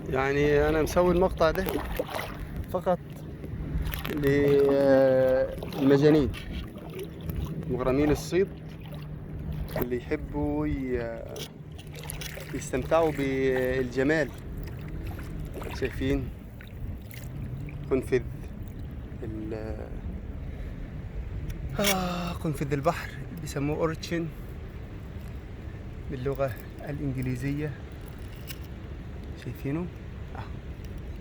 يعني انا مسوي المقطع ده فقط للمجانين مغرمين الصيد اللي يحبوا يستمتعوا بالجمال. شايفين قنفذ قنفذ البحر بيسموه اورتشن باللغة الإنجليزية. شايفينه؟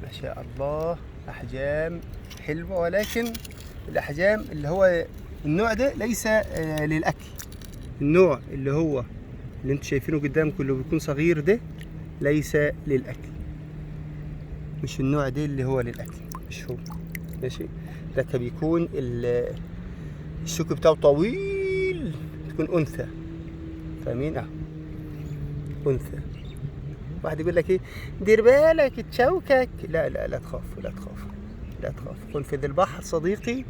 ما شاء الله، أحجام حلوة، ولكن الأحجام اللي هو النوع ده ليس للأكل. النوع اللي انتوا شايفينه قدامكم اللي بيكون صغير ده ليس للأكل، مش النوع ده اللي هو للأكل، مش هو. ماشي، ده بيكون الشوك بتاعه طويل، تكون أنثى. فاهمين؟ أنثى. واحد يقول لك ايه، دير بالك تشوكك. لا لا لا تخاف، لا تخاف، لا تخاف. قنفذ البحر صديقي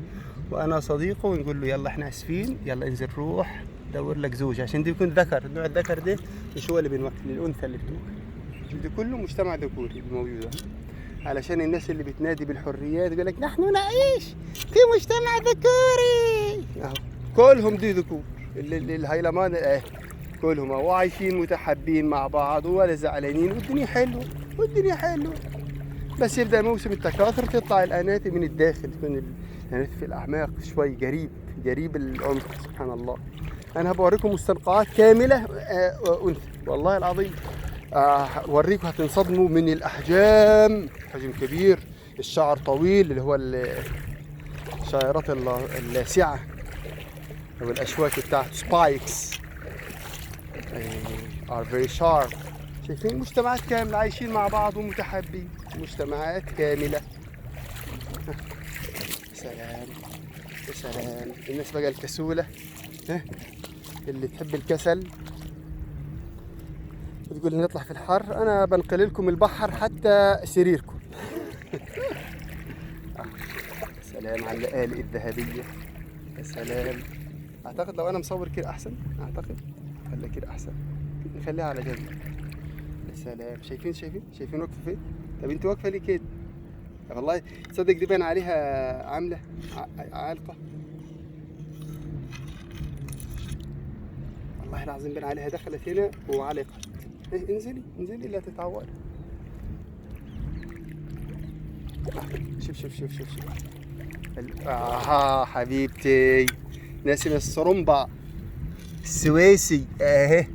وانا صديقه، ونقول له يلا احنا اسفين، يلا انزل روح دور لك زوج، عشان دي يكون ذكر. النوع الذكر ده مش هو اللي بينوكل، الانثى اللي بتوكل. ده كله مجتمع ذكوري الموجود، علشان الناس اللي بتنادي بالحريات يقول لك نحن نعيش في مجتمع ذكوري. كلهم دي ذكور، الهيلمان كلهم وعايشين متحابين مع بعض ولا زعلانين، والدنيا حلوه، والدنيا حلوه. بس يبدا موسم التكاثر، تطلع الاناتي من الداخل، تكون الاناتي في الاعماق شوي، قريب العمق. سبحان الله. انا بوريكم مستنقعات كامله انثى، والله العظيم. اوريكم هتنصدموا من الاحجام، حجم كبير، الشعر طويل اللي هو الشعيرات اللاسعه او الاشواك بتاعته سبايكس are very sharp. شايفين؟ مجتمعات كاملة عايشين مع بعض ومتحابين، مجتمعات كاملة. سلام يا سلام. الناس بقى الكسولة اللي تحب الكسل وتقول نطلع في الحر، أنا بنقل لكم البحر حتى سريركم. سلام على اللآلئ الذهبية، يا سلام. أعتقد لو أنا مصور كده أحسن، أعتقد ولا كده أحسن، نخليها على جنب. يا سلام. شايفين واقفه فين؟ طب انت واقفه ليه كده؟ والله تصدق دي باين عليها عامله عالقه، والله العظيم باين عليها دخلت هنا وعلقت. انزلي لا تتعوري. شوف حبيبتي ناسم الصرمبة السويسي اهي،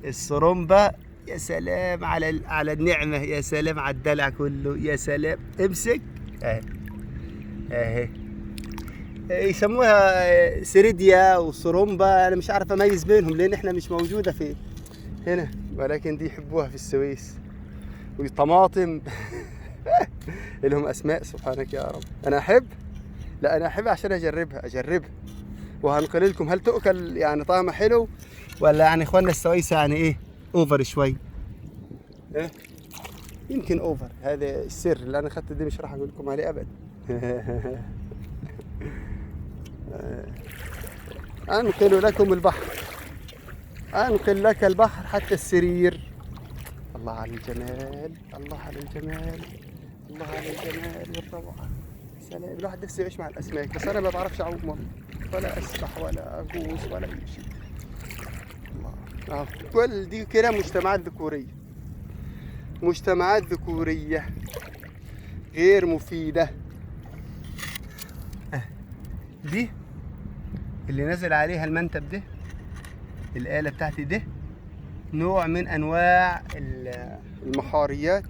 الصرمبة. يا سلام على النعمة، يا سلام على الدلع كله، يا سلام. امسك اهي يسموها سيريديا وصرومبا، انا مش عارف اميز بينهم لان احنا مش موجودة في هنا، ولكن دي يحبوها في السويس. والطماطم لهم اسماء، سبحانك يا رب. انا احب عشان اجربها وهنقل لكم هل تؤكل، يعني طعمها حلو ولا يعني اخواننا السويسة يعني ايه اوفر شوي. يمكن اوفر، هذا السر اللي انا اخذته، دي مش راح اقول لكم عليه ابدا. انقل لكم البحر، انقل لك البحر حتى السرير. الله على الجمال، الله على الجمال، الله على الجمال والروعه. سلام. الواحد نفسه يعيش مع الاسماك، بس انا ما بعرفش اعوم والله، ولا اسبح ولا اغوص ولا اي شيء. الله. كل دي كده مجتمعات ذكورية غير مفيدة. دي اللي نزل عليها المنتب ده، الآلة بتاعتي ده، نوع من أنواع المحاريات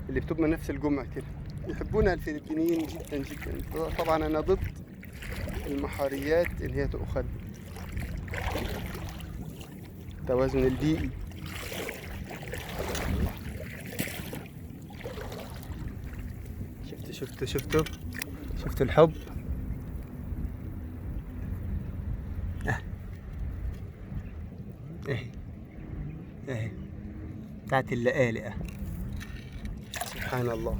اللي بتبقى نفس الجمع كده، يحبونها الفلبينيين جدا جدا. طبعا أنا ضد المحاريات اللي هي تؤخذ، التوازن البيئي. شفتوا الحب. اهي بتاعت اللآلئة. سبحان الله.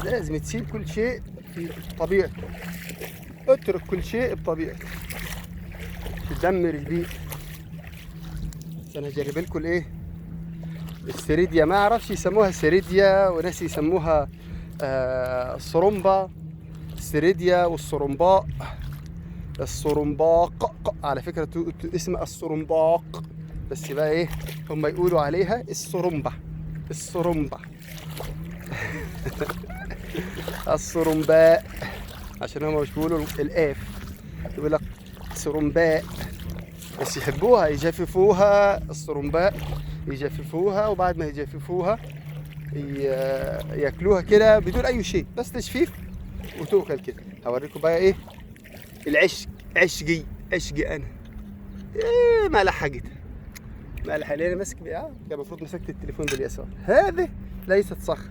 لازم تسيب كل شيء في طبيعته، اترك كل شيء بطبيعته، تدمر البيئة. انا هجرب لكم السريديا، ما اعرفش يسموها السريديا وناس يسموها الصرمبة. السريديا والصرمباء، الصرمباق على فكرة اسمها الصرمباق، بس بقى ايه هم يقولوا عليها الصرمبة. الصرمبة الصرمباء، عشان هم مش بيقولوا الاف، يقول لك صرمباء، بس يحبوها يجففوها. الصرمباء يجففوها، وبعد ما يجففوها ياكلوها كده بدون اي شيء، بس تجفيف وتؤكل كده. هوريكم بقى ايه العشق. عشقي انا إيه، ما لحقت ما لحقت انا ماسك كان المفروض مسكت التليفون باليسار. هذه ليست صخر،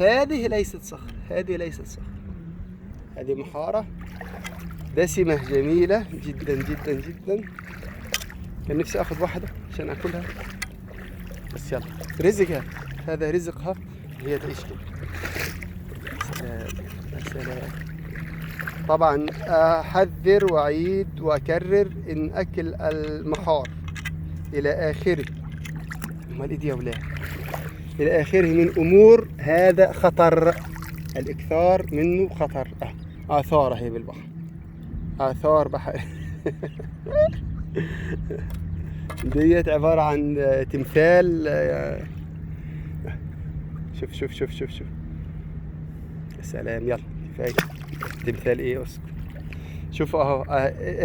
هذه ليست صخر، هذه ليست صخر، هذه محارة دسمة جميلة جدا جدا جدا. كان نفسي اخذ واحدة عشان اكلها، بس يلا رزقها، هذا رزقها، هي تعيش كده. سلام يا سلام. طبعا احذر واعيد واكرر ان اكل المحار الى اخره، امال ايه دي يا ولاد، الى اخره من امور هذا خطر، الاكثار منه خطر. اثار هي بالبحر، اثار بحر ديت عبارة عن تمثال. شوف شوف شوف شوف شوف، يا سلام. يلا كفاية تمثال ايه، اسكت. شوف اهو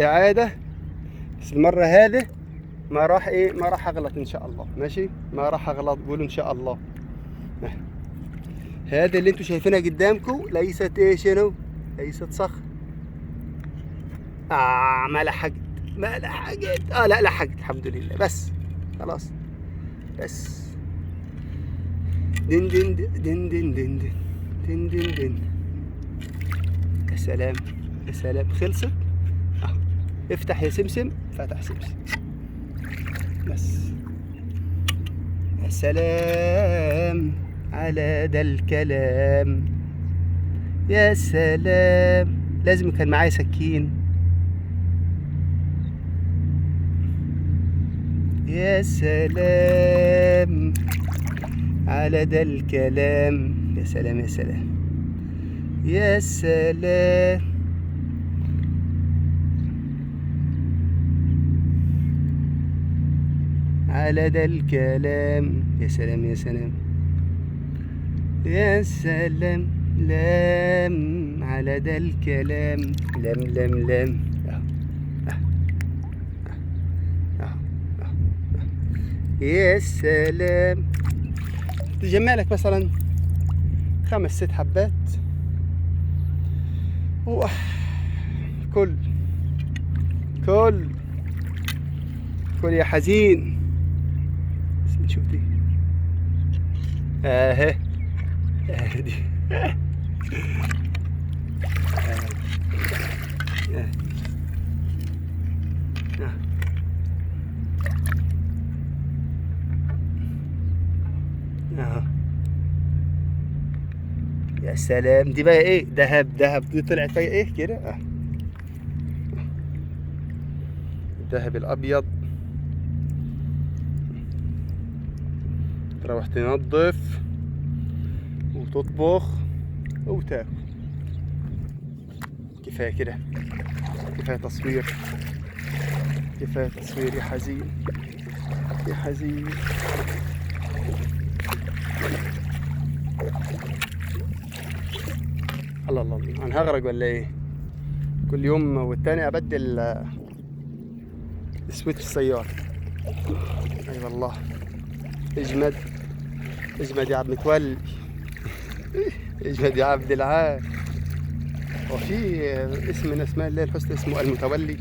اعادة، بس المرة هذه ما راح ايه، ما راح اغلط ان شاء الله. ماشي، ما راح اغلط، قولوا ان شاء الله. هذا اللي انتم شايفينها قدامكم ليست ايه، شنو؟ ليست صخر. ما لحقت ما لحقت. لا لحقت الحمد لله، بس خلاص بس. دن دن دن دن دن دن دن دن. يا سلام يا سلام، خلصت. افتح يا سمسم، فتح سمسم، بس. يا سلام على ده الكلام، يا سلام. لازم كان معايا سكين. يا سلام على ده الكلام، يا سلام يا سلام يا سلام. على ده الكلام، يا سلام يا سلام يا سلام. لام على ده الكلام، لم لم لم. يا سلام. تجمع لك مثلا 5 6 حبات، كل كل كل يا حزين. بس نشوف دي اهي، دي يا سلام. دي بقى ايه، دهب. دي طلعت فيها ايه كده، الذهب الابيض. تروح تنظف وتطبخ وتاكل. كفايه كده، كفايه تصوير، كفايه تصوير يا حزين يا حزين. الله الله الله، انا هغرق ولا ايه؟ كل يوم والتاني ابدل سويتش السيارة. اي والله. اجمد اجمد يا عبد متولي اجمد يا عبد العال. وفي اسم من اسماء الله الحسنى اسمه المتولي.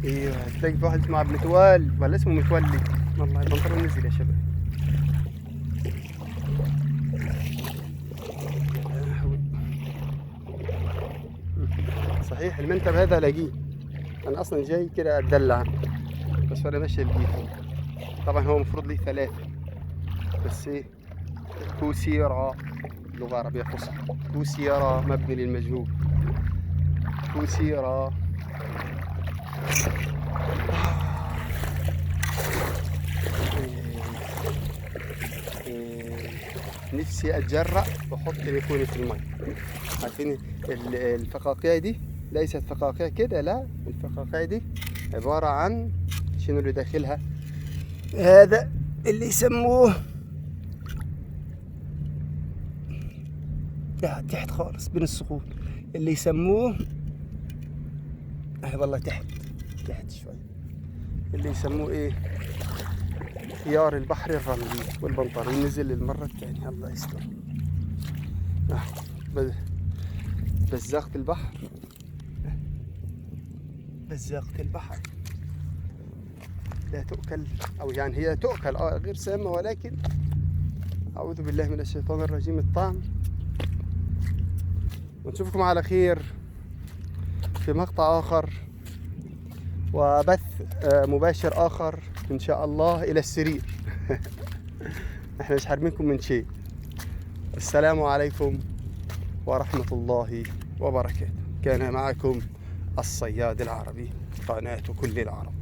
ايوه، هتلاقي في واحد اسمه عبد متولي ولا اسمه متولي. والله البنطلون نزل يا شباب. صحيح المنتب هذا الاقيه، انا اصلا جاي كده اتدلع، بس وانا ماشي لقيته. طبعا هو المفروض لي 3، بس ايه، كوسيرا لغة عربية فصحى. كوسيرا مبني للمجهول، كوسيرا. نفسي اتجرأ واحط تليفوني في المي. عارفين الفقاقيع دي ليست فقاقيع كده، لا، الفقاقيع دي عبارة عن شنو اللي داخلها؟ هذا اللي يسموه تحت خالص بين الصخور، اللي يسموه والله تحت شوي، اللي يسموه ايه؟ خيار البحر الرملي والبنطلون نزل المرة الثانية، الله يستر. بزاقة البحر، بزاقة البحر لا تؤكل، او يعني هي تؤكل غير سامة، ولكن اعوذ بالله من الشيطان الرجيم الطعم. ونشوفكم على خير في مقطع اخر وبث مباشر اخر ان شاء الله الى السرير. احنا مش حارمينكم من شيء. السلام عليكم ورحمة الله وبركاته. كان معكم الصياد العربي، قناة كل العرب.